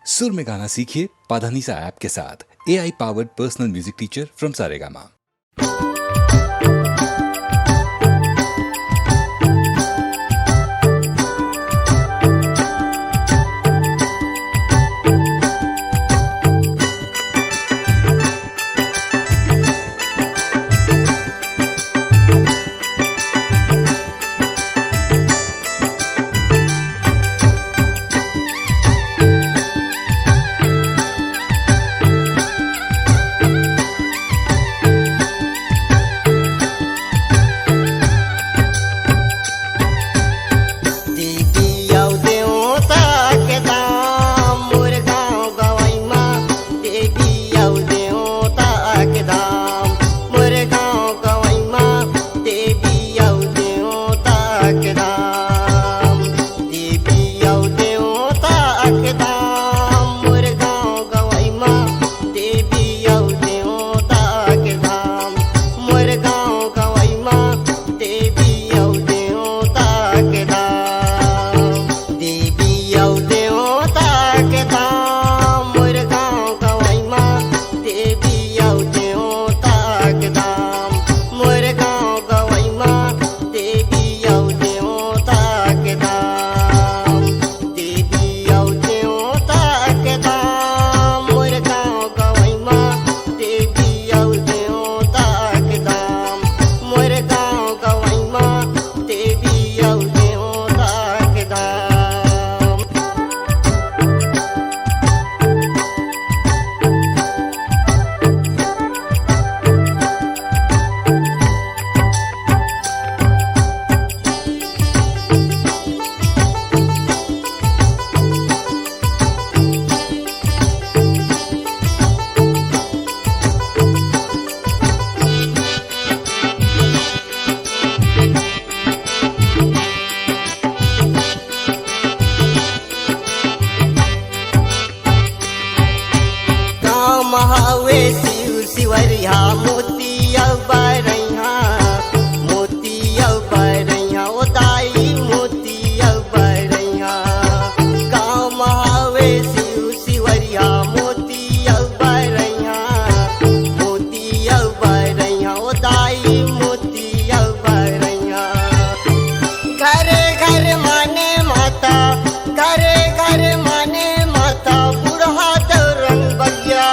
सुर में गाना सीखिए पाधानीसा ऐप के साथ। AI powered personal music teacher from Saregama. महावे शिव शिवरिया मोतिया बरैया मोतिया बरैया ओ दाई मोतिया बरैया गाँव महावे शिव शिवरिया मोतिया बरैया ओ दाई मोतिया बरैया घरे घर माने माता घरे घर माने माता बुढ़ा तो रंग बगिया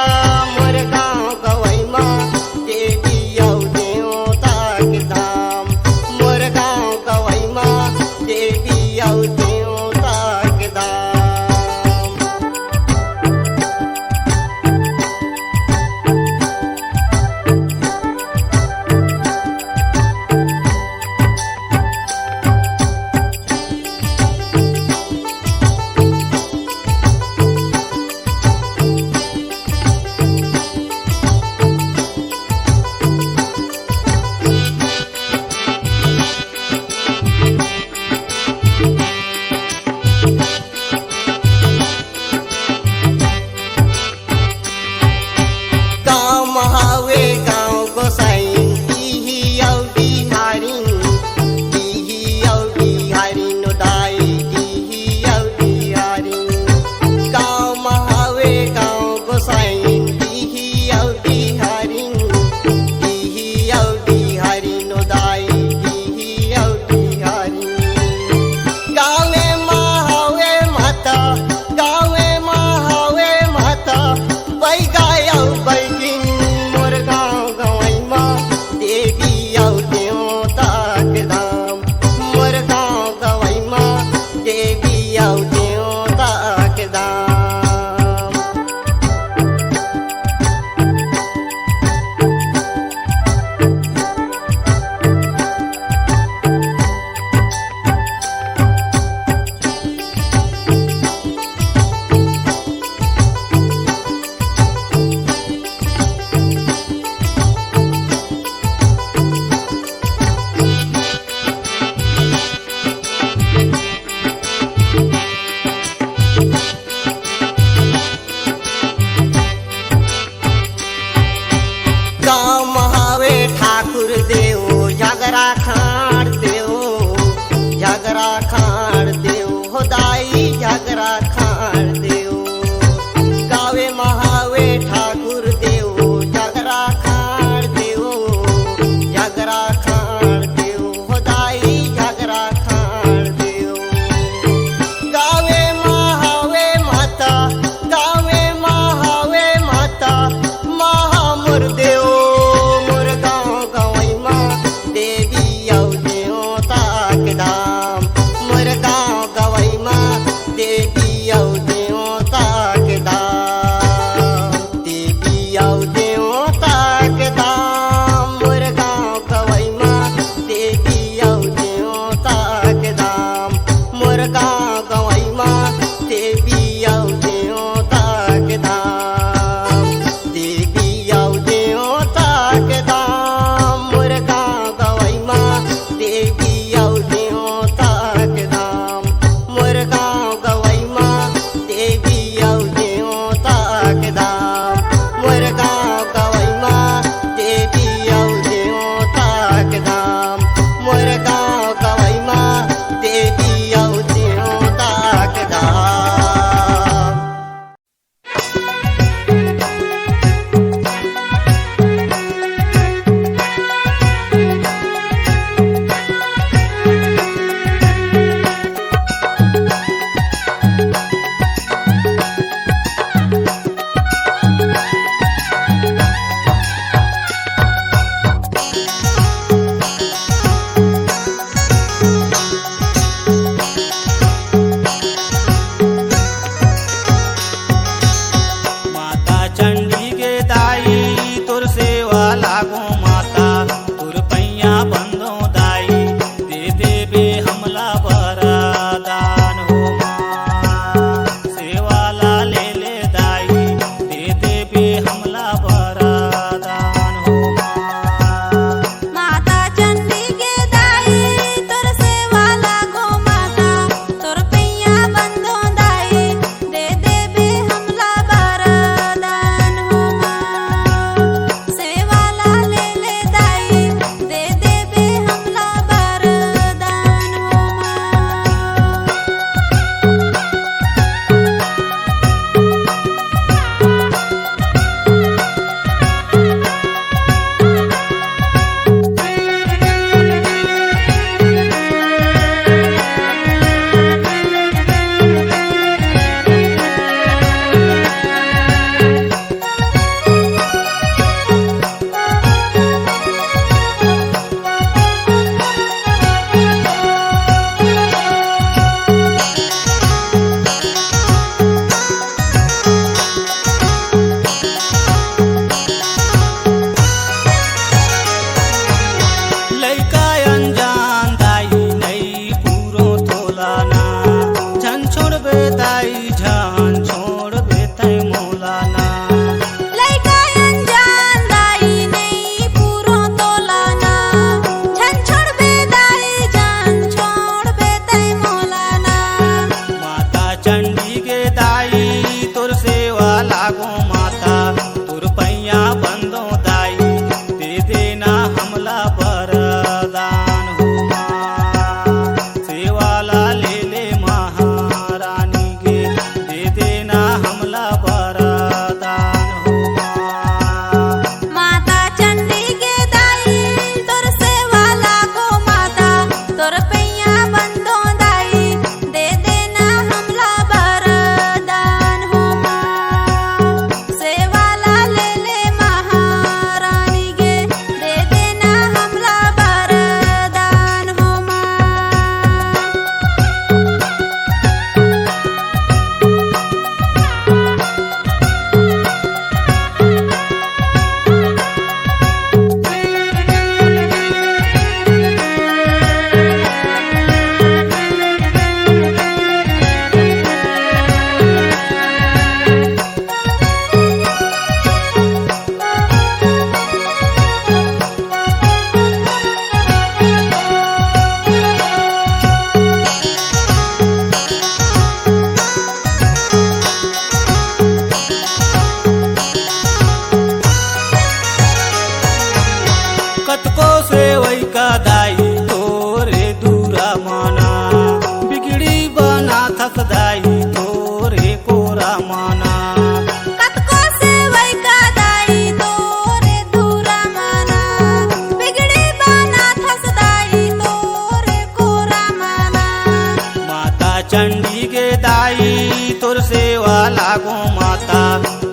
सेवा लागो माता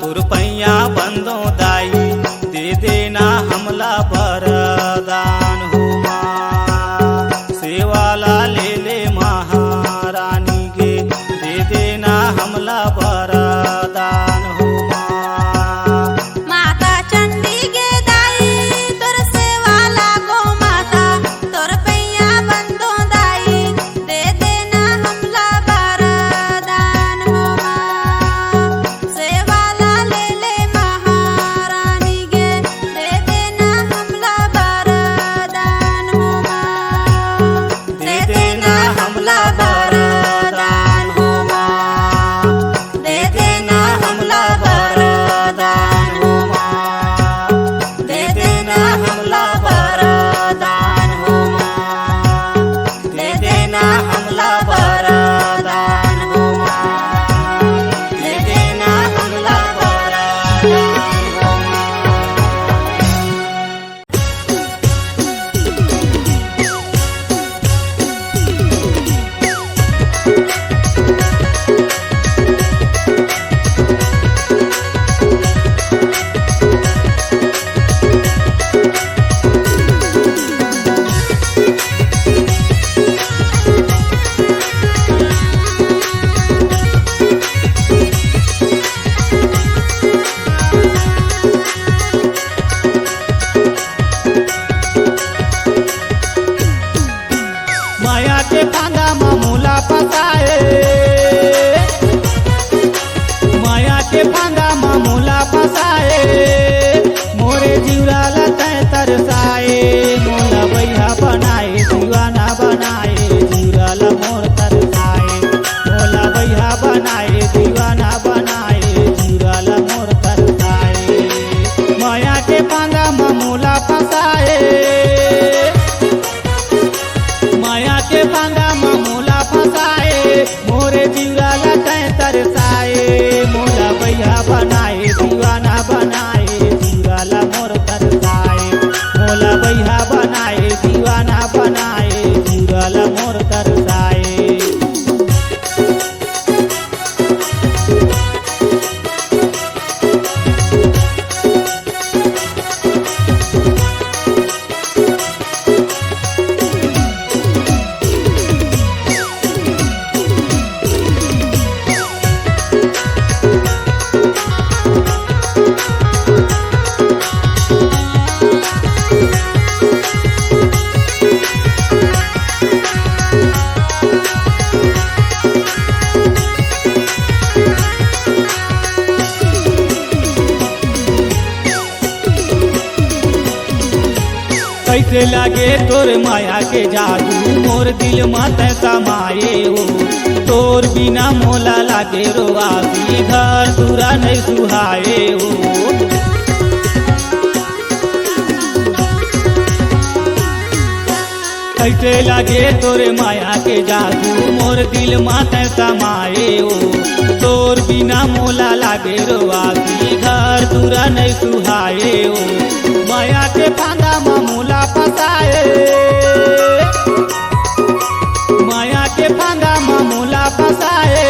तुर पैया बंदो दाई दे देना हमला वरदान हो माँ सेवा ला ले ले महारानी गे दे देना हमला वरदान हो माँ माता चंडी गे दाई तोर सेवा लागो माता तोर पैया बंदो दाई दे देना हमला वरदान हो माँ सेवा ला ले ले महारानी गे दे देना हमला वरदान हो माँ दे देना हमला वरदान हो माँ दे देना हमला वरदान हो माँ दे देना हमला वरदान हो माँ दे देना हमला वरदान हो माँ दे देना हमला वरदान हो माया के फांदा मामूला फसाए माया के फांदा मामूला फसाए मोरे जीवराला तय तरसाए मोला भैया बनाए दीवाना बनाए जीवराला मोर तरसाए मोला भैया बनाए दीवाना बनाए जीवराला मोर तरसाए माया के फांदा मामूला फसाए माया के फांदा मामूला फसाए मोरे जीवराला तय तरसाए मोला भैया बनाए दीवाना बनाए जीवराला मोर तरसाए मोला भैया बनाए दीवाना बनाए जीवराला मोर तरसाए कैसे लागे तोर माया के जादू मोर दिल मत समाए हो तोर बिना मोला लागे रोआसी घर दूरा नहीं सुहाए हो कैसे लागे तोरे माया के जादू मोर दिल मत समाए हो तोर बिना मोला लागे रोआसी घर दूरा नहीं सुहाए हो माया के फांदा मामूला फसाए माया के फांदा मामूला फसाए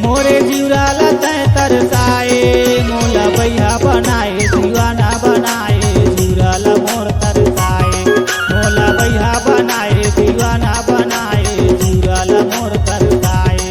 मोरे जीवराला तय तरसाए मोला भैया बनाए दीवाना बनाए जीवराला मोर तरसाए मोला भैया बनाए दीवाना बनाए जीवराला मोर तरसाए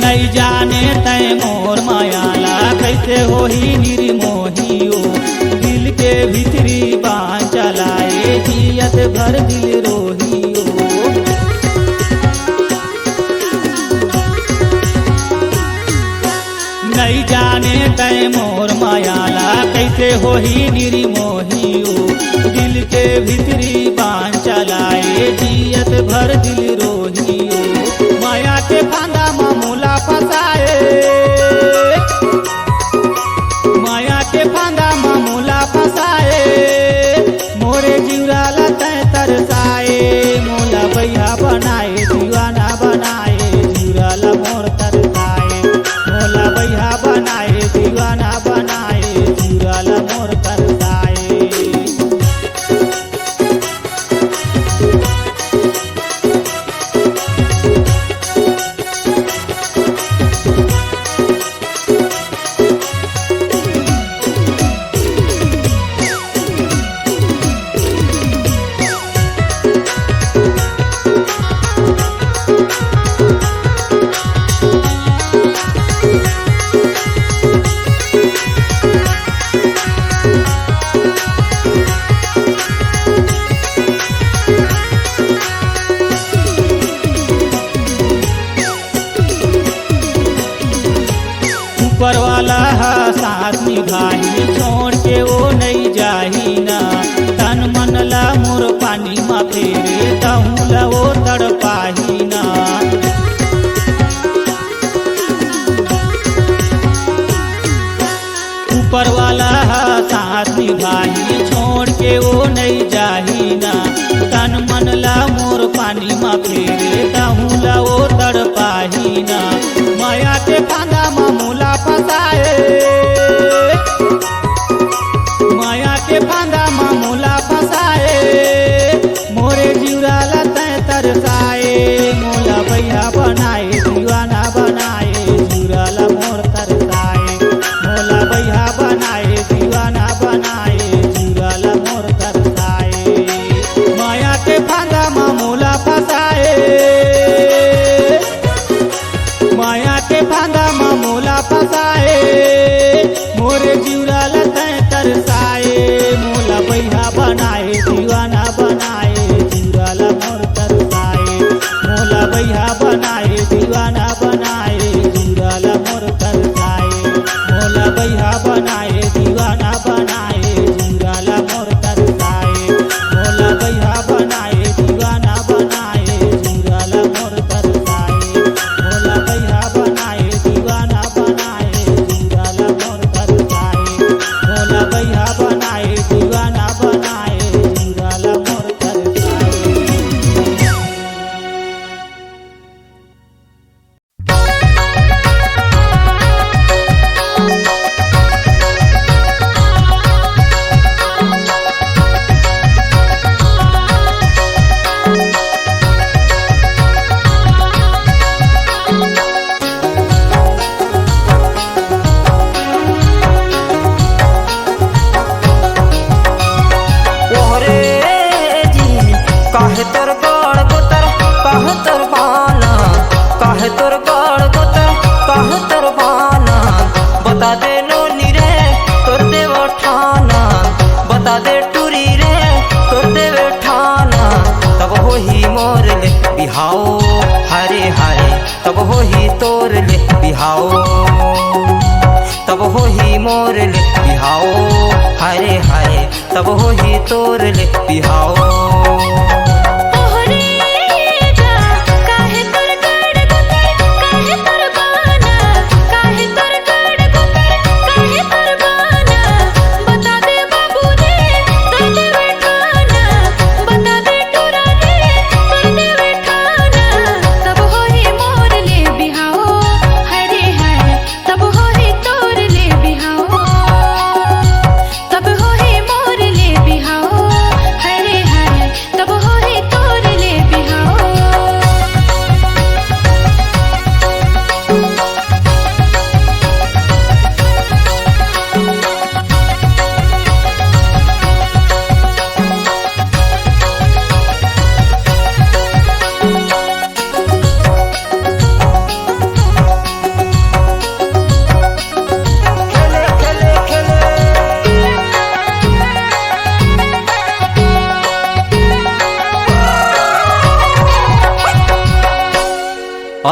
नहीं जाने तय मोर मायाला कैसे होही निर्मोहियो दिल के भीतरी बाण चलाए जियत भर दिल रोहियो नहीं जाने तय मोर मायाला कैसे कैसे होही निर्मोहियो दिल के भीतरी बाण चलाए जियत भर दिल रोहियो माया के फांदा मामूला फसाए माया के फांदा मामूला फसाए मोरे जीवराला तय तरसाए मोला भैया बनाए दीवाना बनाए जीवराला मोर तरसाए मोला भैया बनाए दीवाना बनाए जीवराला मोर तरसाए। ऊपर वाला साथ निभाही छोड़ के वो नहीं जाही ना तन मन ला मोर पानी मा फेरे तहूँ ला वो तड़पाही ना ऊपर वाला साथ निभाही छोड़ के वो नहीं जाही ना तन मन ला मोर पानी मा फेरे तहूँ ला वो तड़पाही ना माया के फांदा मामूला फसाए माया के फांदा मामूला फसाए मोरे जीवराला तय तरसाए मोला भैया बनाए दीवाना बनाए जीवराला मोर तरसाए मोला भैया बनाए दीवाना बनाए जीवराला मोर तरसाए माया के फांदा मामूला फसाए माया के फांदा मामूला फसाए मोरे जीवराला तय तरसाए मोला भैया बनाए दीवाना बनाए जीवराला मोर तरसाए मोला भैया बनाए दीवाना बनाए जीवराला मोर तरसाए मोला भैया बनाए दीवाना बनाए जीवराला मोर तरसाए मोला भैया बनाए दीवाना बनाए जीवराला मोर तरसाए मोला भैया बनाए दीवाना बनाए जीवराला मोर तरसाए मोला भैया बनाए दीवाना बनाए जीवराला मोर तरसाए। ओहरे जी काहे तोर गड़ गोतर काहे तोर बाना काहे तोर गड़ गोतर काहे तोर बाना बता दे नोनी रे तोर देव ठाना बता दे टूरी रे तोर देव ठाना तब हो ही मोर ले बिहाओ हरे हरे तब हो ही तोर ले बिहाओ तब हो ही मोर ले बिहाओ हरे हरे तब हो ही तोर ले बिहाओ।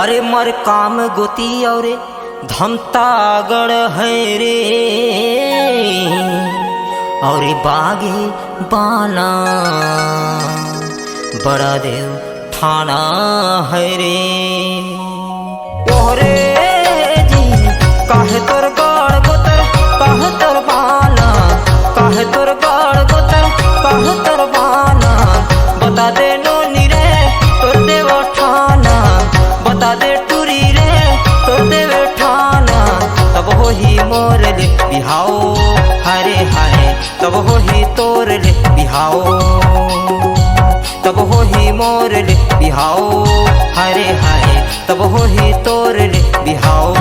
अरे मर काम गोती और धमता गढ़ है रे और बागे बाना बड़ा देव ठाना है रे। ओहरे जी काहे तोर गड़ गोतर काहे तोर बाना काहे तोर गड़ गोतर काहे तोर बाना बता दे नोनी रे तोर देव ठाना बता दे टूरी रे तोर देव ठाना तब हो ही मोर ले बिहाओ हरे हाय तब हो ही तोर ले बिहाओ तब हो ही मोर ले बिहाओ हरे हाय तब हो ही तोर ले बिहाओ।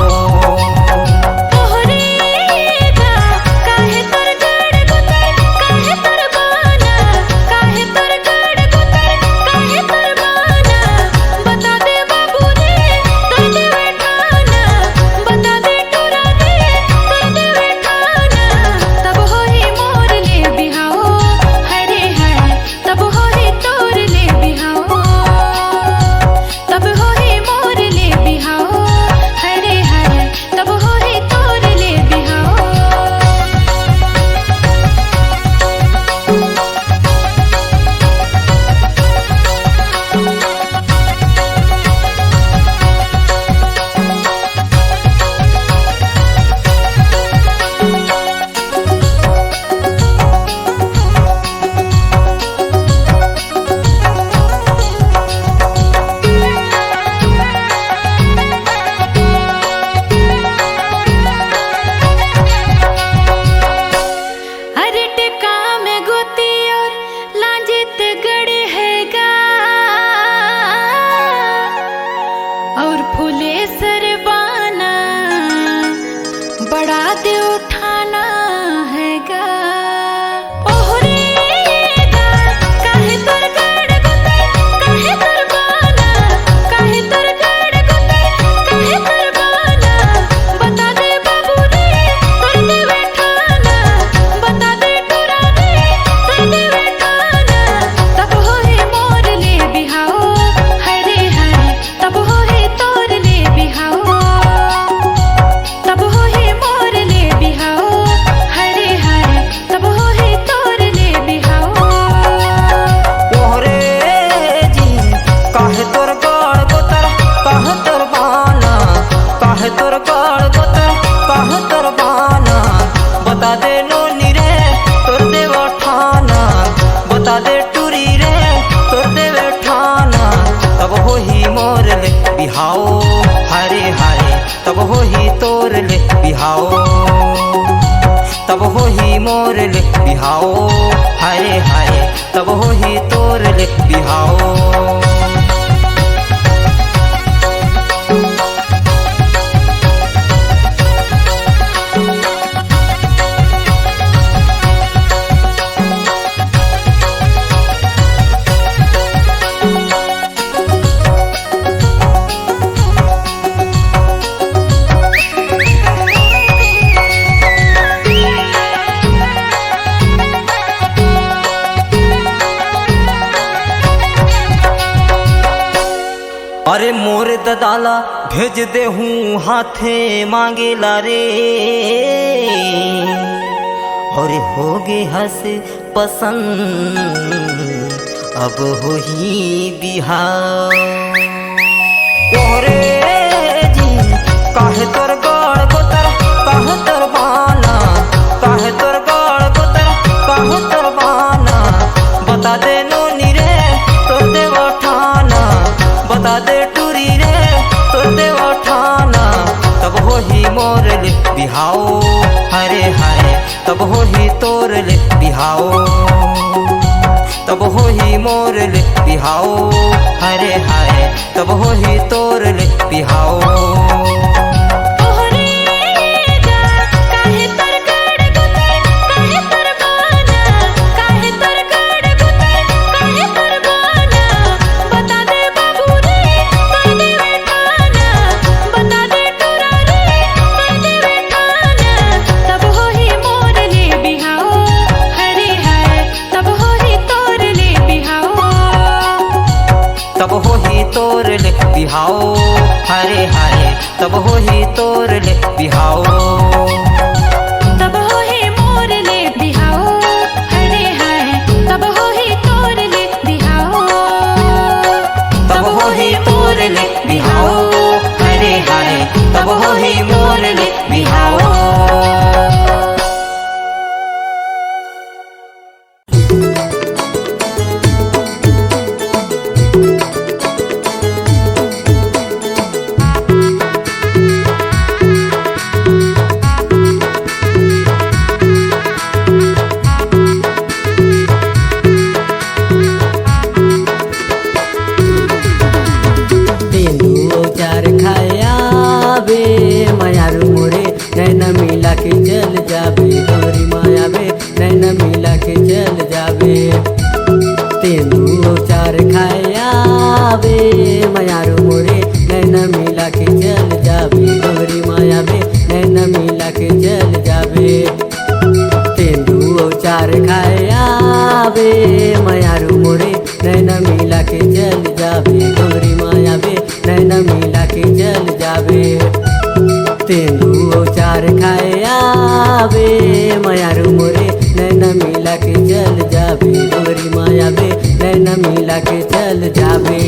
बिहाओ हरे हाय तब हो ही तोर ले बिहाओ तब हो ही मोर ले बिहाओ हरे हाय तब हो ही तोर ले बिहाओ। अरे मोर ददाला भेज दे हूँ हाथे मांगेला रे और हो गे हंस पसंद अब हो ही बिहार। ओरे जी काहे तोर गड़ गोतर काहे तोर बाना काहे तोर गड़ गोतर काहे तोर बाना बता दे नोनी रे तोर देव ठाना बता दे टूरी रे तोर देव ठाना तब हो ही मोर ले बिहाओ हरे हाय तब हो ही तोर ले बिहाओ तब हो ही मोर ले बिहाओ हरे हाय तब हो ही तोर ले बिहाओ। तब हो ही तोर ले बिहाओ हरे हाय तब हो ही तोर ले बिहाओ तब हो ही मोर ले बिहाओ तेंदू चार खाया बे मायारू मोरे नैन मिला के चल जाबे डोंगरी माया बे नैन मिला के चल जाबे तेंदू चार खाया बे मायारू मोरे नैन मिला के चल जाबे डोंगरी माया बे नैन मिला के चल जाबे तेंदू चार खाया बे मायारू मोरे नैन मिला के चल जाबे डोंगरी माया बे नैन मिला के चल जाबे।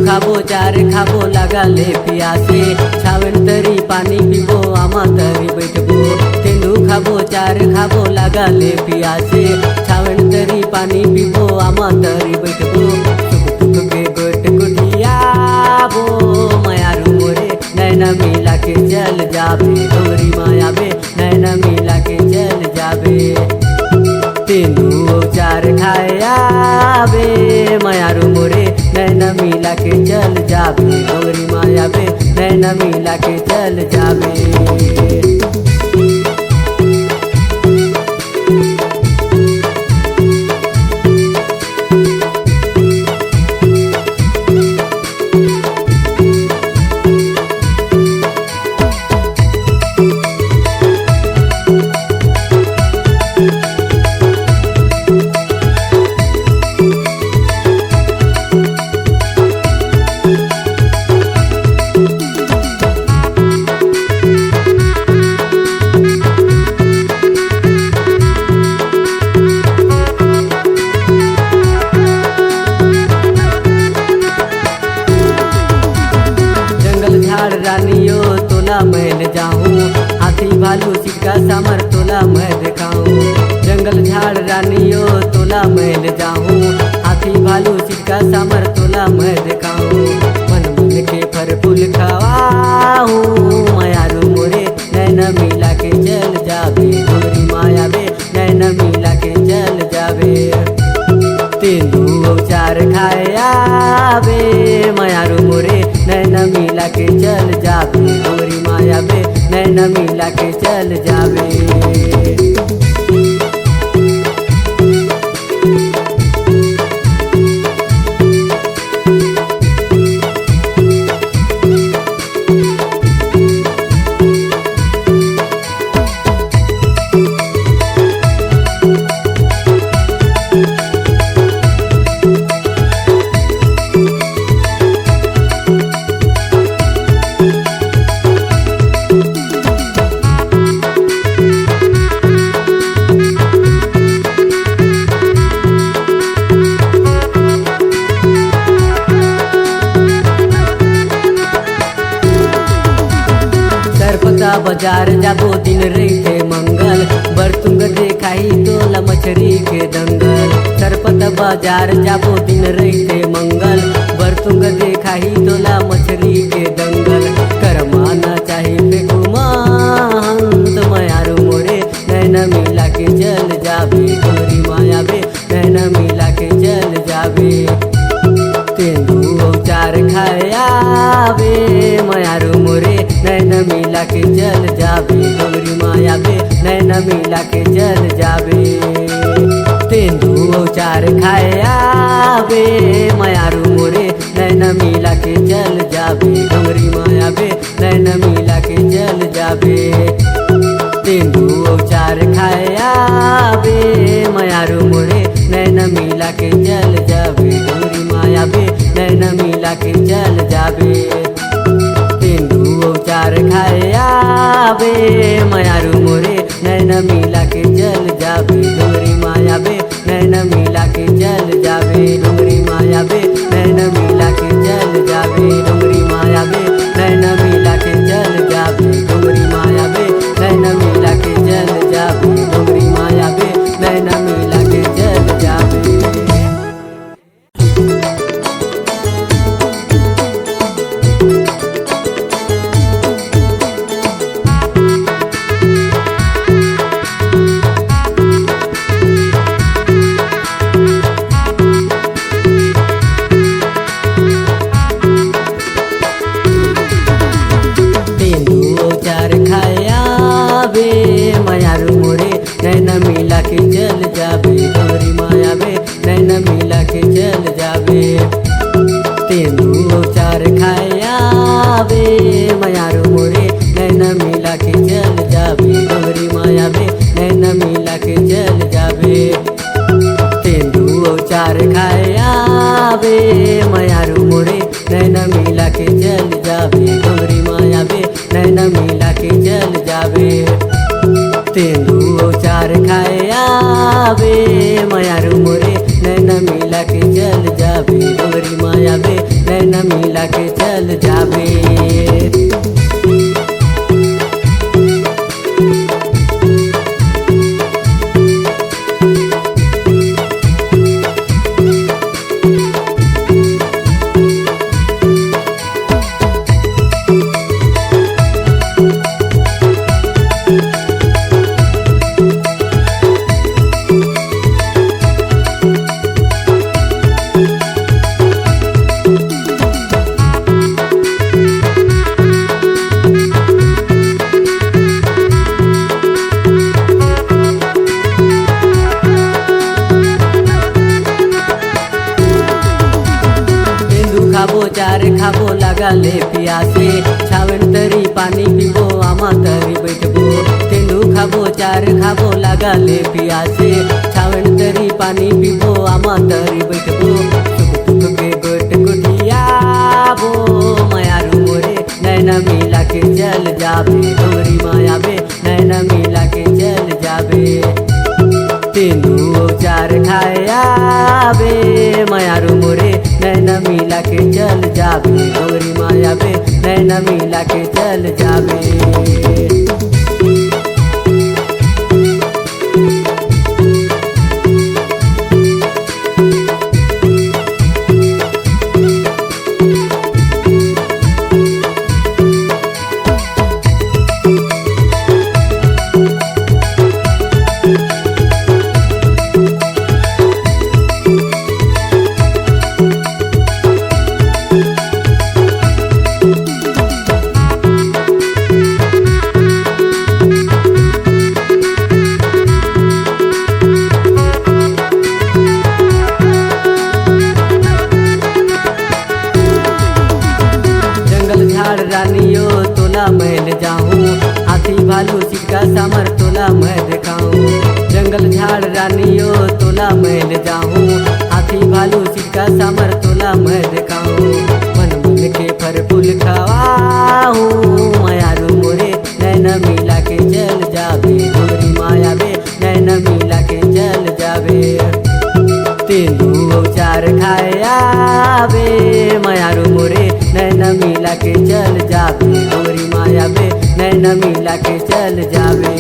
खाबो चार खाबो लगाले पियासे छावन तरी पानी पीबो आमा तरी बैठबो तेंदू खाबो चार खाबो लगाले पियासे छावन तरी पानी पीबो आमा तरी बैठबो टुक के गोट गुटियाबो मायारू मोरे नैना मिला के चल जाबे डोंगरी माया बे नैना मिला के चल जाबे तेंदू चार खाया बे मायारू मोरे नैना मिला के चल जाबे डोंगरी माया बे नैना मिला के चल जाबे। रानियो तोला मैं ले जाऊं हाथी भालू सिक्का सामर तोला मैं दिखाऊं जंगल झाड़ रानियो तोला मैं ले जाऊं हाथी भालू सिक्का सामर तोला मैं दिखाऊं मन मन के फर फूल खवाऊं मायारू मोरे नैना मिला के चल जाबे डोंगरी माया बे नैना मिला के चल जाबे तेंदू चार खाया बे मायारू मोरे नैना मिला के चल जाबे डोंगरी माया बे नैना मिला के चल जाबे। बाजार जाबो दिन रही मंगल बरतुंग देखाई तोला मछरी के दंगल सरपत बाजार जाबो दिन रही मंगल बरतुंग देखाई तोला मछरी के दंगल करमाना चाही फेकुमांत मायारू मोरे नैना मिला के चल जाबे डोंगरी माया बे नैना मिला के चल जाबे तेंदू चार खाया बे मायारू मोरे नैना मिला के चल जाबे डोंगरी माया बे नैना मिला के चल जाबे तेंदू चार खाया बे मायारू मोरे नैना मिला के चल जाबे डोंगरी माया बे नैना मिला के चल जाबे तेंदू चार खाया बे मायारू मोरे नैना मिला के चल जाबे डोंगरी माया बे नैना मिला के चल जाबे तेंदू चार खाया बे मायारू मोरे नैना मिला के चल जाबे डोंगरी माया बे नैना मिला के चल जाबे डोंगरी माया बे नैना मिला के चल डोंगरी माया बे नैना मिला के चल जाबे। खाबो चार खाबो लगाले पियासे छावन तरी पानी पीबो आमा तरी बैठबो। तेंदू खाबो चार खाबो लगाले पियासे छावन तरी पानी पीबो आमा तरी बैठबो। सुख दुख के गोट गुटियाबो मायारू मोरे नैना मिला के चल जाबे। डोंगरी माया बे नैना मिला के चल जाबे। तेंदू चार खाया बे मायारू मोरे नैना मिला के चल जाबे। डोंगरी माया बे नैना मिला के चल जाबे। रानियो तोला मैं ले जाऊं, हाथी भालू सिक्का सामर तोला मैं दिखाऊं। जंगल झाड़ रानियो तोला मैं ले जाऊं, हाथी भालू सिक्का सामर तोला मैं दिखाऊं। मन मन के फर फूल खवाऊं मायारू मोरे नैना मिला के चल जाबे। डोंगरी माया बे नैना मिला के चल जाबे। तेंदू चार खाया बे मायारू मोरे नैना मिला के चल जाबे। डोंगरी माया बे नैना मिला के चल जाबे।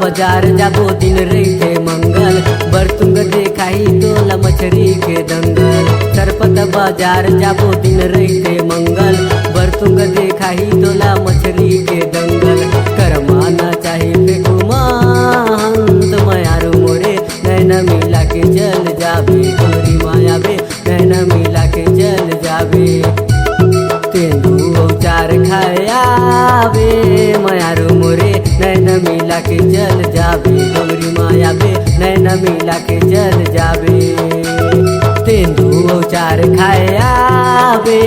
बाजार जाबो दिन रही मंगल, बरतुंग देखाई तोला मछरी के दंगल। सरपत बाजार जाबो दिन रही मंगल, बरतुंग देखाई तोला मछरी के दंगल। करमाना चाहिए फेकुमांत मायारू मोरे नैना मिला के चल जाबे। डोंगरी माया बे नैना मिला के चल जाबे। तेंदू चार खाया बे मायारू मोरे नैना मिला के चल जाबे। डोंगरी माया बे नैना मिला के चल जाबे। तेंदू चार खाया बे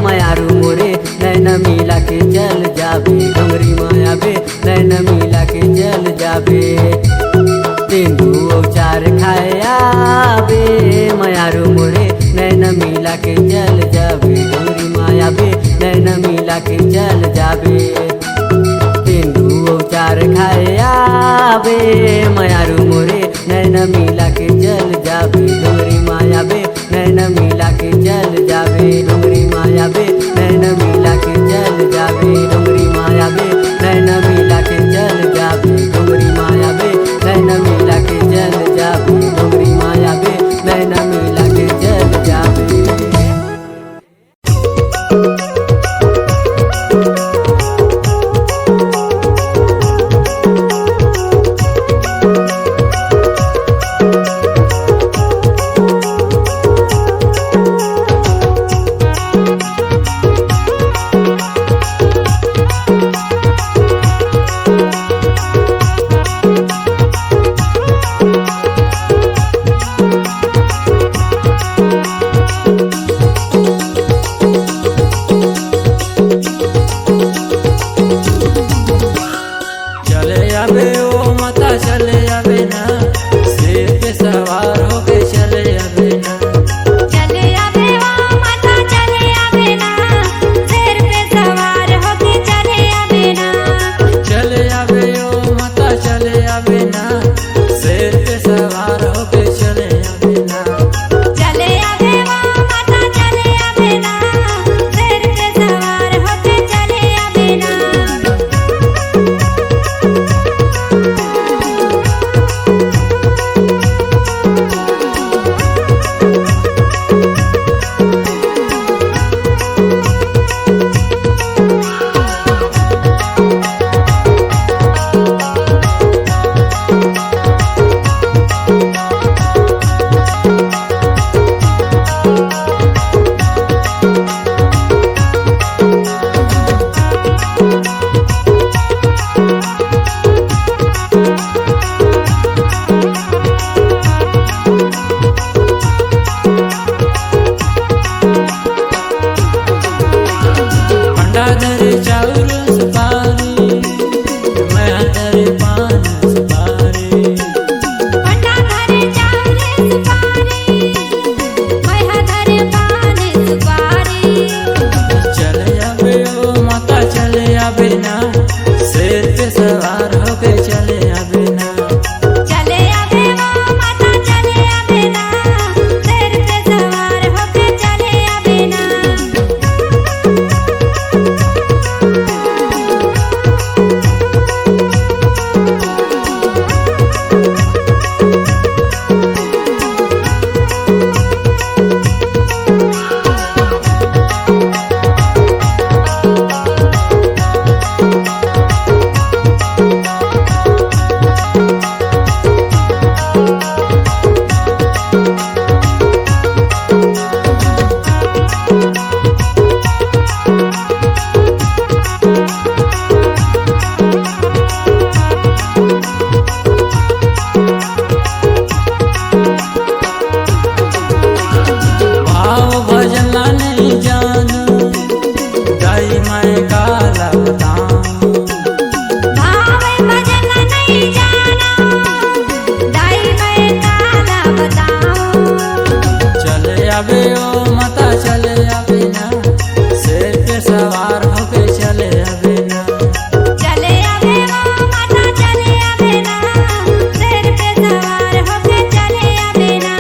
मायारू मोरे नैना मिला के चल जाबे। डोंगरी माया बे नैना मिला के चल जाबे। तेंदू चार खाया बे मायारू मोरे नैना मिला के चल जाबे। डोंगरी माया बे नैना मिला के चल जाबे। तेंदू चार खाया बे मायारू मोरे नैना मिला के चल जाबे। डोंगरी माया बे नैना मिला के चल जाबे। डोंगरी माया बे नैना मिला के चल जाबे। डोंगरी माया बे नैना मिला के चल जाबे। डोंगरी माया बे नैना मिला के चल जाबे। डोंगरी माया बे नैना मिला के चल जाबे। बताऊं। भावे भजन नहीं जाना दाई मैं काला बताऊं। चले आवे ओ माता चले आवे ना, शेर पे सवार होके चले आवे ना। चले आवे वो माता चले आवे ना, शेर पे सवार होके चले आवे ना।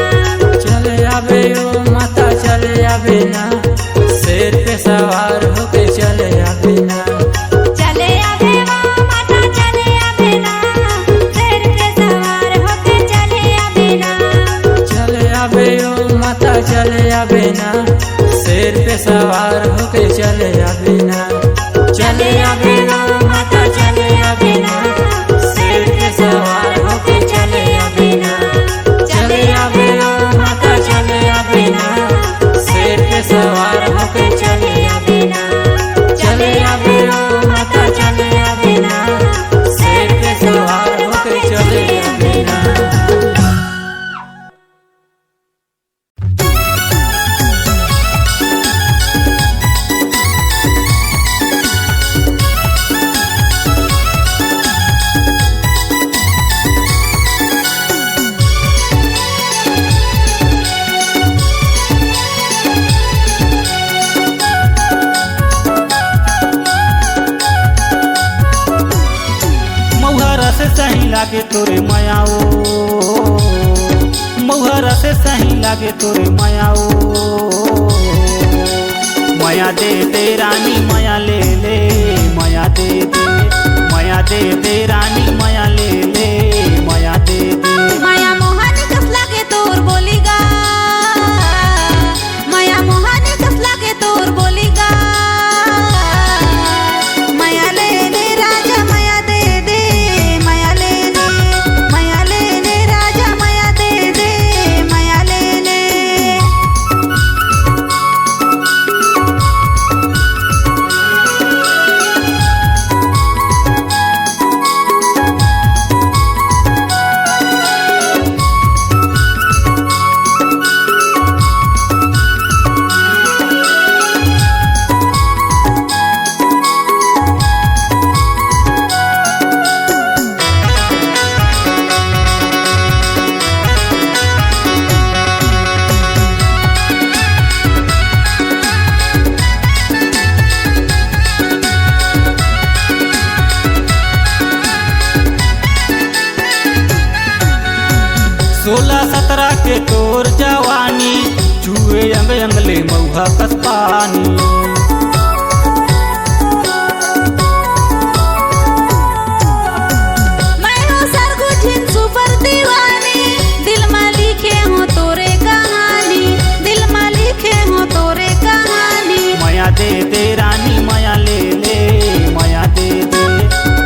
चले आवे ओ माता चले आवे ना, शेर पे सवार होके चले आवे ना। चले आवे वो माता चले आवे ना, शेर पे सवार होके चले आवे ना। चले आवे ओ माता चले आवे ना, शेर पे सवार होके चले आवे ना। चले आवे ओ माता चले आवे ना, शेर पे सवार होके चले आवे ना। चले आवे ओ माता चले आवे ना, शेर पे सवार होके चले आवे ना। चले आवे ओ माता चले आवे ना, शेर पे सवार होके चले आवे ना। मौहरा से सही लागे तोरे मायाओ, मौहरा से सही लागे तोरे मायाओ। माया दे दे रानी माया ले ले, माया दे दे, माया दे दे रानी माया ले ले, माया दे दे। माया मोहानी कसला के तोर बोली गा, माया मोहानी कसला के तोर बोली गा। माया ले ले राजा माया दे दे, माया ले ले, माया ले ले राजा माया दे दे, माया ले ले। सोलह सत्रह के तोर जवानी, चूहे अंग अंगले मऊहा कस पानी। मैं हूँ सरगुठिन सुपर दीवानी, दिल में लिखे हूँ तोरे कहानी, दिल में लिखे हूँ तोरे कहानी। माया दे दे रानी माया ले ले, माया दे दे।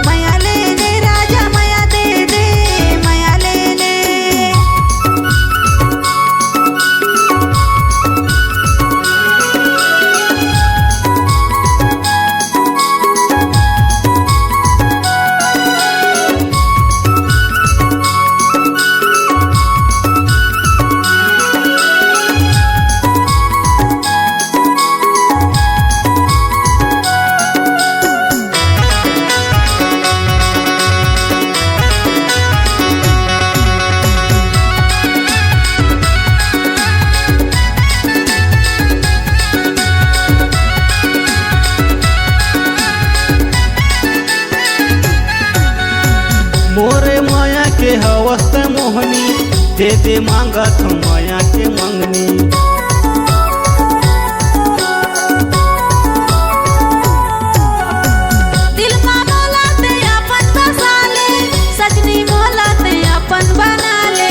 माया ले ले राजा माया दे दे, माया ले ले। मोरे माया के हवस मोहनी, दे दे मांगत माया के मंगनी। दिल में मोला ते अपन बसा ले, सजनी मोला ते अपन बना ले,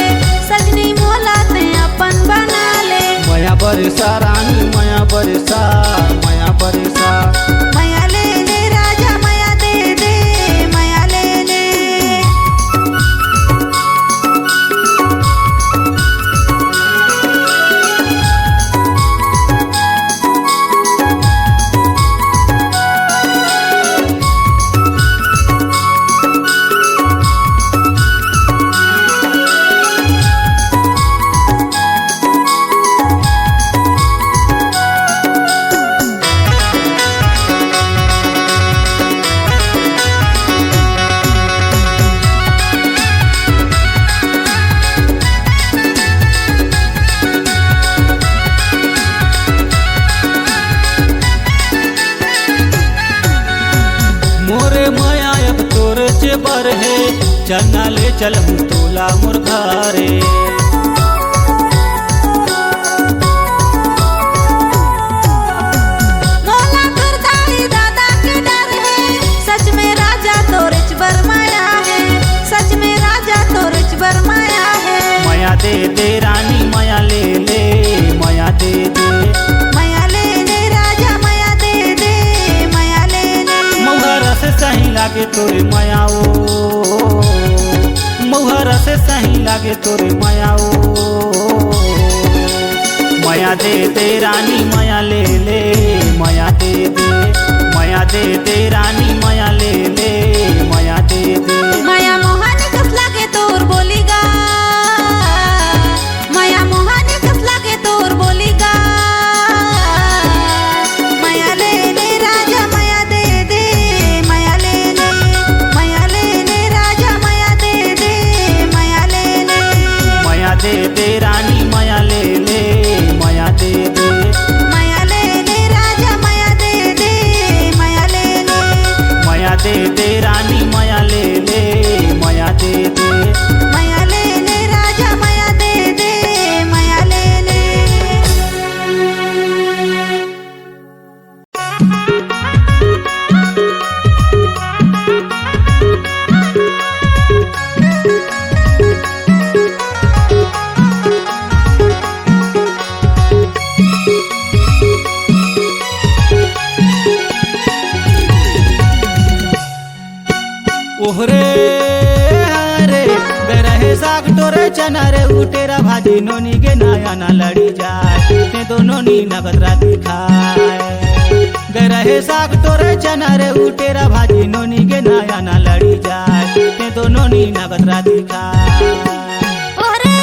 सजनी मोला ते अपन बना ले। माया बरसा रानी माया बरसा, माया बरसा। माया ले ले राजा माया दे दे, माया ले ले। बर है चलना ले चल तोला मोर घरे। मोला तोर दाई दादा के डर है, सच में राजा तोरिच बर माया है, सच में राजा तोरिच बर माया है। माया दे दे रानी माया ले ले, माया दे दे माया ले ले राजा माया दे दे, माया ले ले। मौहर से सही लागे तोरे माया ओ, मौहर से सही लागे तोरे माया ओ। माया दे दे रानी माया ले ले, माया दे दे, माया दे दे रानी माया ले ले, माया दे दे। माया मोहानी कस लागे तोर बोलीगा, माया मोहानी कस लागे तोर बोलीगा। माया ले ले राजा माया दे दे, माया ले ले, माया ले ले राजा माया दे दे, माया ले ले। माया दे दे रानी माया ले ले, माया दे दे। माया ले ले राजा माया दे दे, माया ले ले। माया दे दे रानी माया ले ले, माया दे दे। माया ले ले राजा माया दे दे, माया ले ले। ओहरे हरे गरहे साग टोरे चना रे उटेरा भाजी नोनी के नया ना लड़ी जाए, ते दोनों नी नगद राती खाए। गरहे साग टोरे चना रे उटेरा भाजी नोनी के नया ना लड़ी जाए, ते दोनों नी नगद राती खाए। ओरे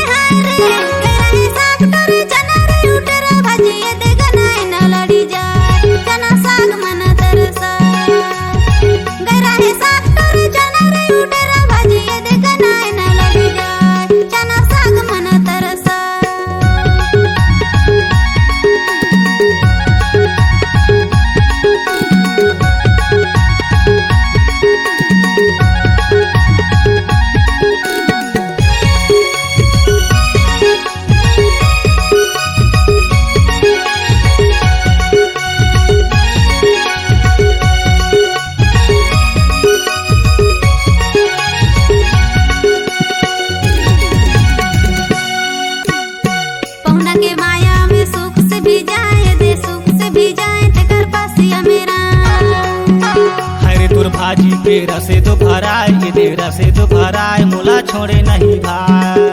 हरे गरहे साग टोरे चना रे उटेरा भाजी ये दे गनाई ना लड़ी जाए, चना साग मन तरसा। गरहे साग टोरे चना रे उटेरा भाजी ये दे गनाई ना लड़ी जाए, चना साग मन तरसा। पहुना के माया में सुख से भी जाए दे, सुख से भी जाए ते कर पासिया मेरा। हरे तुर भाजी के रसे तो भराए, ये दे रसे तो भराए, मोला छोड़े नहीं भाई।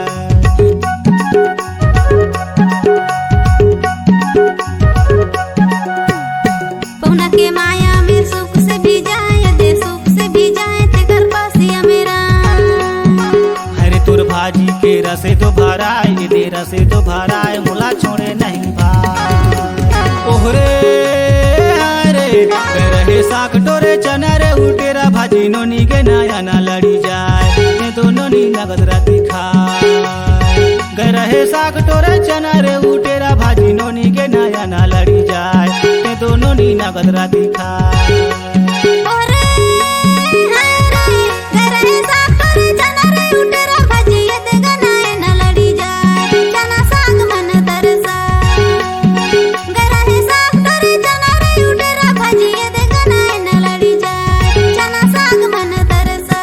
पहुना के माया में सुख से भी जाए दे, सुख से भी जाए ते कर पासिया मेरा। हरे तुर भाजी के रसे तो भराए, ये दे रसे तो भराए, मोला छोड़े नहीं भाई। ओहरे हरे रहे साग टोरे चना रे उटेरा भाजी नोनी के नया ना लड़ी जाए, ये दोनों नी नगद राती खाए। गरहे साग टोरे चना रे उटेरा भाजी नोनी के नया ना लड़ी जाए, ये दोनों नी नगद राती खाए। ओरे हरे गरहे साग टोरे चना रे उटेरा भाजी ये दे गनाई ना लड़ी जाए, चना साग मन तरसा। गरहे साग टोरे चना रे उटेरा भाजी ये दे गनाई ना लड़ी जाए, चना साग मन तरसा।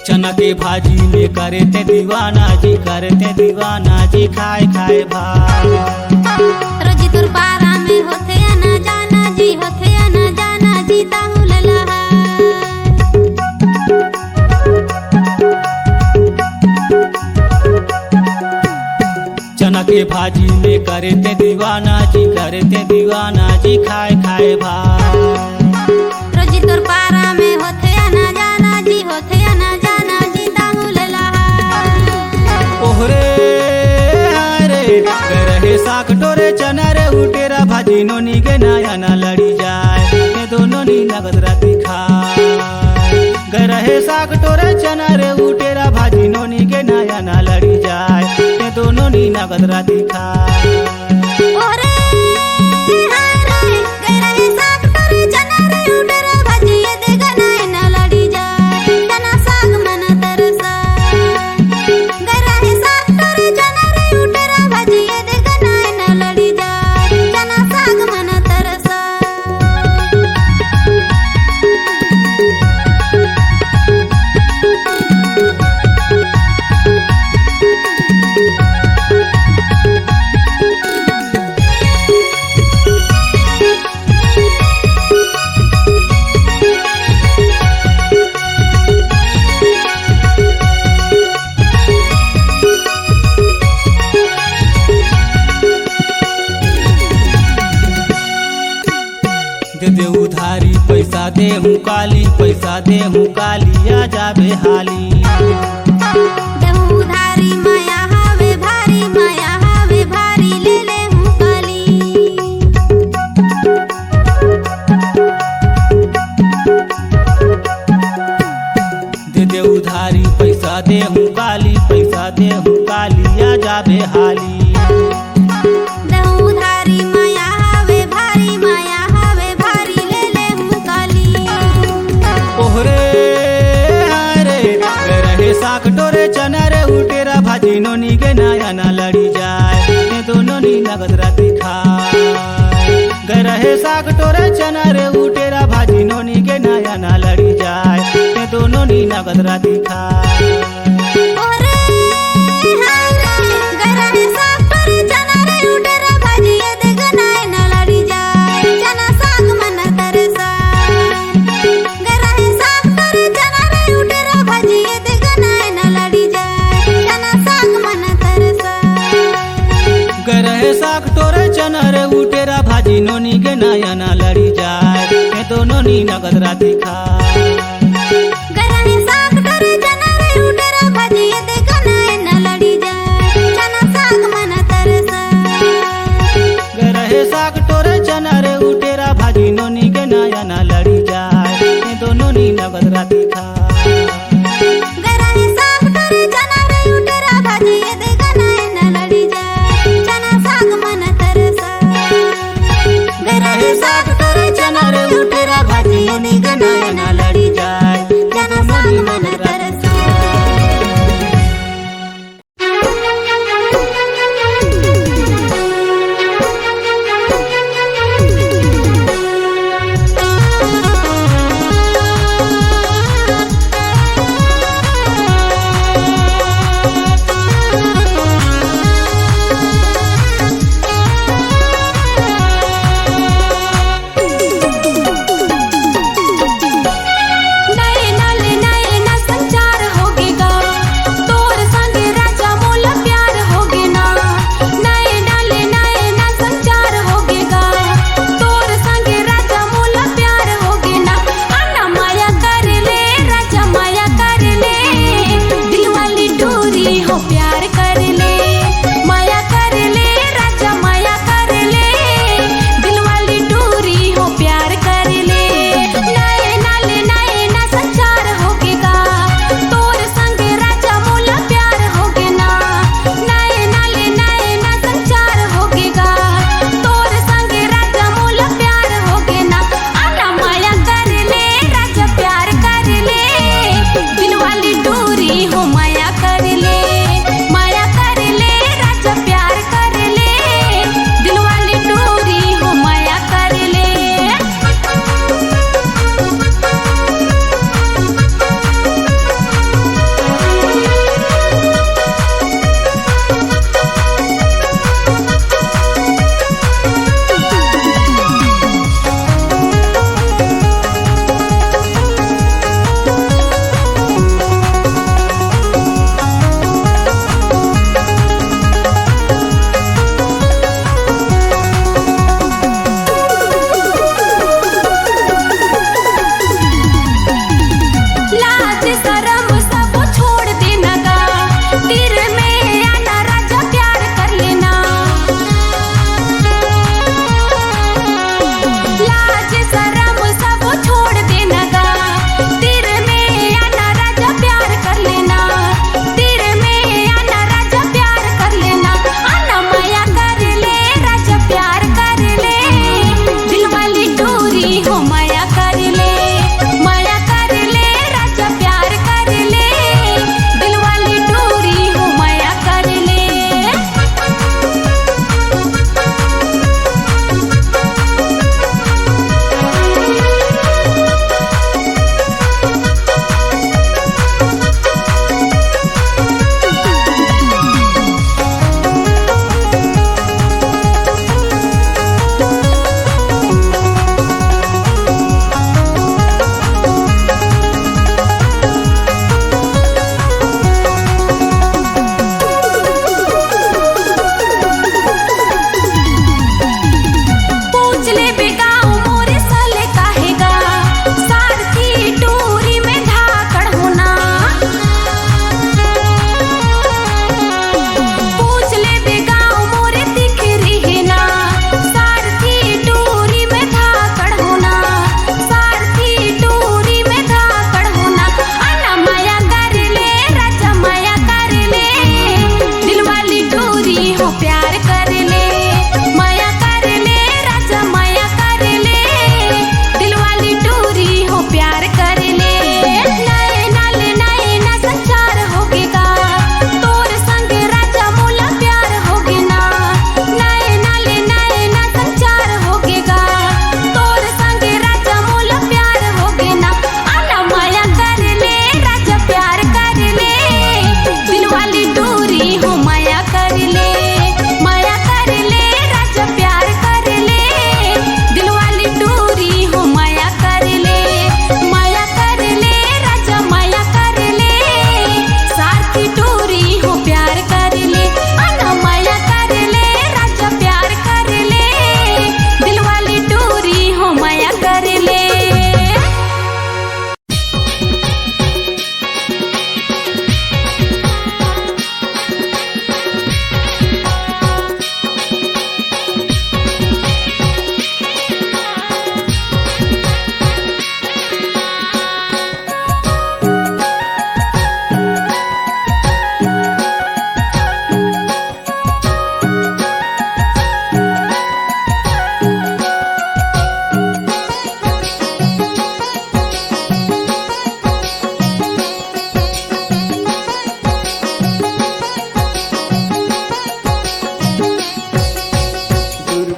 चना के भाजी में करे ते दीवाना जी, करे ते दीवाना जी, खाए खाए भाई। रोजी तुर पारा में होथे आना जाना जी, होथे आना जाना जी, ताहुल लहा। चना के भाजी में करे ते दीवाना जी, करे ते दीवाना जी, खाए खाए भाई। रोजी तुर पारा में होथे आना जाना नगद राती खाए गरहे साग टोरे चना रे उटेरा भाजी नोनी के नया ना लड़ी जाए ते दोनों नी नगद राती खाए ओरे हारे गरहे साग टोरे चना रे उटेरा भाजी ये देगा ना लड़ी जाए चना साग मन तरसा गरहे साग टोरे चना रे उटेरा भाजी ये देगा ना लड़ी जाए चना साग मन तरसा दे दे उधारी पैसा दे हूँ काली पैसा दे हूँ काली आ जाबे हाली देहु धारी माया हावे भारी ले ले हूँ काली दे दे उधारी पैसा दे हूँ काली पैसा दे हूँ काली आ जाबे हाली देहु धारी माया हावे भारी ले ले हूँ काली ओहरे हारे रहे साग टोरे चना रे उटेरा भाजी नोनी के नया ना लड़ी जाए ये दोनों नी नगद राती खाए गरहे साग टोरे चना रे उटेरा भाजी नोनी के नया ना लड़ी जाए ये दोनों नी नगद राती खाए ओरे हारे गरहे साग टोरे चना रे उटेरा भाजी ये देगा ना लड़ी जाए चना साग मन तरसा गरहे साग टोरे चना रे उटेरा भाजी ये देगा ना लड़ी जाए चना साग मन तरसा गरहे साग टोरे चना रे उटेरा भाजी नोनी के नया ना लड़ी जाए ये दोनों नी नगद राती खाए गरहे साग टोरे चना रे उटेरा भाजी ये देगा ना लड़ी जाए चना साग मन तरसा गरहे साग टोरे चना रे उटेरा भाजी नोनी के नया ना लड़ी जाए ये दोनों नी नगद राती खाए गरहे साग टोरे चना रे उटेरा भाजी ये देगा ना लड़ी जाए चना साग मन तरसा गरहे साग टोरे चना रे उटेरा भाजी ये देगा ना लड़ी जाए चना साग मन तरसा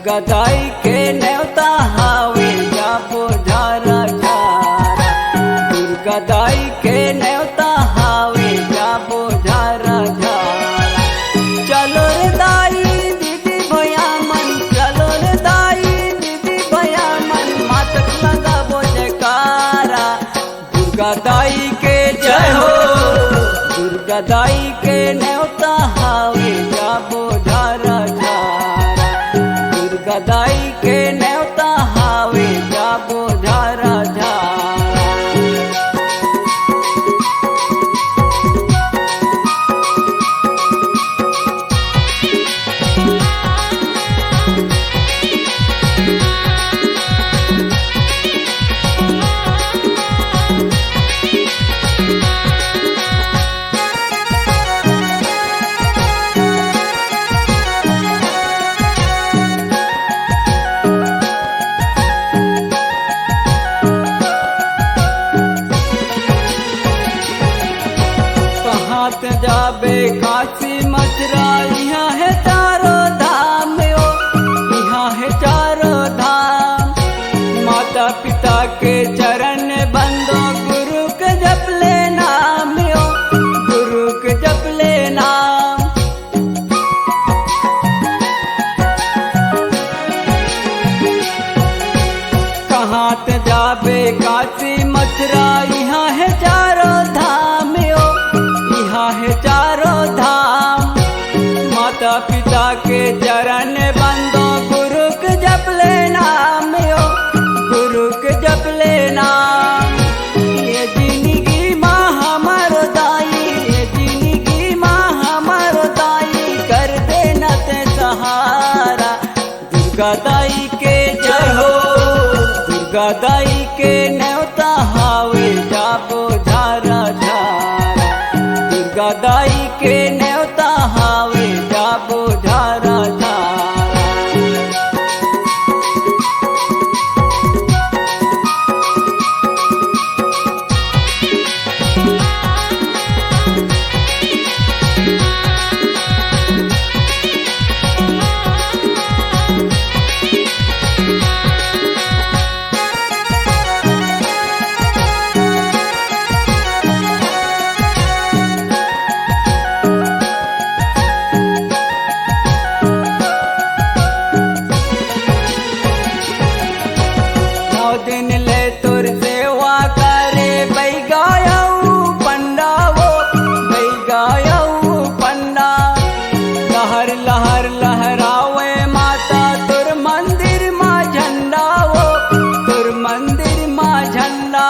दुर्गा दाई के न्योता हावे जाबो झारा झारा, दुर्गा दाई के न्योता हावे जाबो झारा झारा। चलो रे दाई दीदी भैया मन, चलो रे दाई दीदी भैया मन, मातक लगाबो जयकारा। दुर्गा दाई के जय हो, दुर्गा दाई के न्योता हावे जाबो झारा झारा, दुर्गा दाई के न्योता हावे जाबो झारा झारा। कहाँ ते जाबे काशी मथुरा, यहाँ है चारों धाम ओ, यहाँ है चारों धाम। माता पिता के चरण बंदो, गुरु के जप ले नाम ओ, गुरु के जप ले नाम। कहाँ ते जाबे काशी मथुरा, यहाँ है चारों धाम ओ, यहाँ है चारों धाम। माता पिता के चरण बंदो, गुरु के जप ले नाम ओ, गुरु के जप ले नाम। ये जिंदगी माँ हमारो दाई, ये जिंदगी माँ हमारो दाई, कर देना ते सहारा। दुर्गा दाई के जय हो, दुर्गा दाई के न्योता हावे जाबो झारा झारा, दुर्गा दाई के न्योता हावे जाबो झारा झारा। दिन ले तुर सेवा करे, बैगायऊ पंडा वो, बैगायऊ पंडा। लहर लहर लहरावे माता तुर मंदिर माँ झंडा वो, तुर मंदिर माँ झंडा।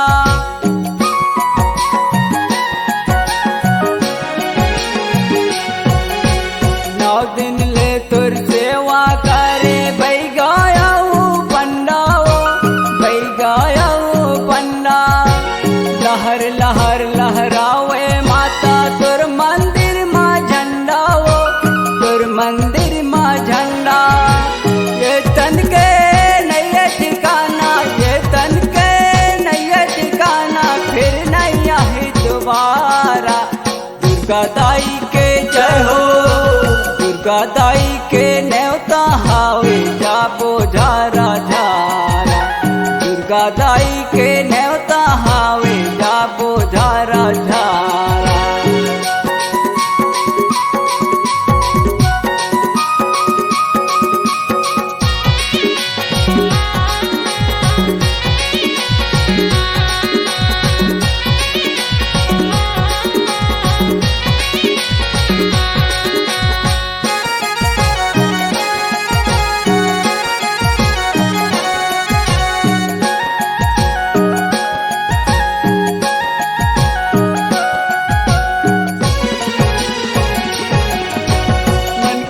नौ दिन ले तुर सेवा करे, बैगायऊ पंडा वो, बैगायऊ पंडा। लहर लहर लहरावे माता तुर मंदिर माँ झंडा वो, तुर मंदिर माँ झंडा। ये तन के नैया ठिकाना, ये तन के नैया ठिकाना, फिर नहीं आई दोबारा। दुर्गा दाई के जय हो, दुर्गा दाई के न्योता हावे जाबो झारा झारा, दुर्गा दाई के न्योता हावे जाबो झारा झारा।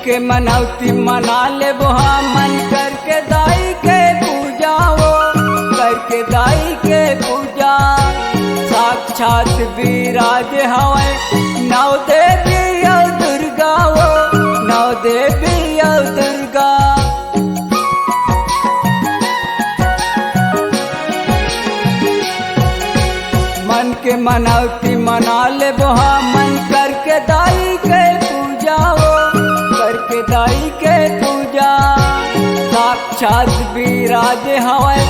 के मनौती मना ले बोहा, मन करके दाई के पूजा वो, करके दाई के पूजा। साक्षात विराज हवे नौ देवी और दुर्गा वो, नौ देवी और दुर्गा। मन के मनौती मना ले बोहा, मन करके दाई के पूजा वो, करके दाई के पूजा। साक्षात विराज हवै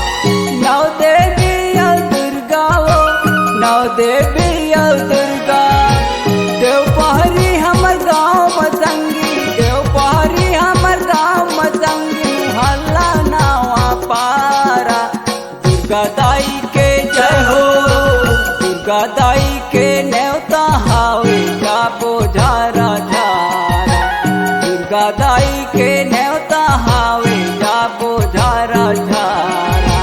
नौ देवी और दुर्गा हो नौ देवी और दुर्गा देव पहरी हमर गाँव मतंगी देव पहरी हमर गाँव मतंगी हल्ला नावा पारा दुर्गा दाई के जय हो दुर्गा दाई के न्योता हावे जापो झारा झारा दुर्गा दाई के न्योता हावे जापो झारा झारा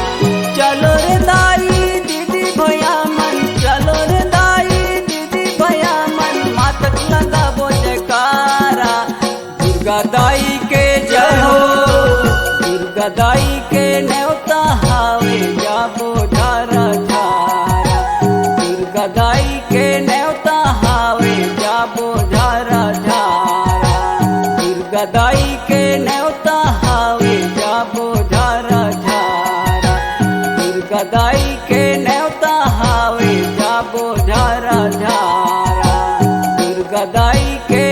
चलो रे दाई दीदी भैया मन चलो रे दाई दीदी भैया मन मातक लगाबो जयकारा दुर्गा दाई के जय हो दुर्गा दाई के न्योता हावे जापो झारा झारा दुर्गा दाई के न्योता हावे जापो झारा झारा दुर्गा दाई के न्योता हावे जापो झारा झारा दुर्गा दाई के न्योता हावे जापो झारा झारा दुर्गा दाई के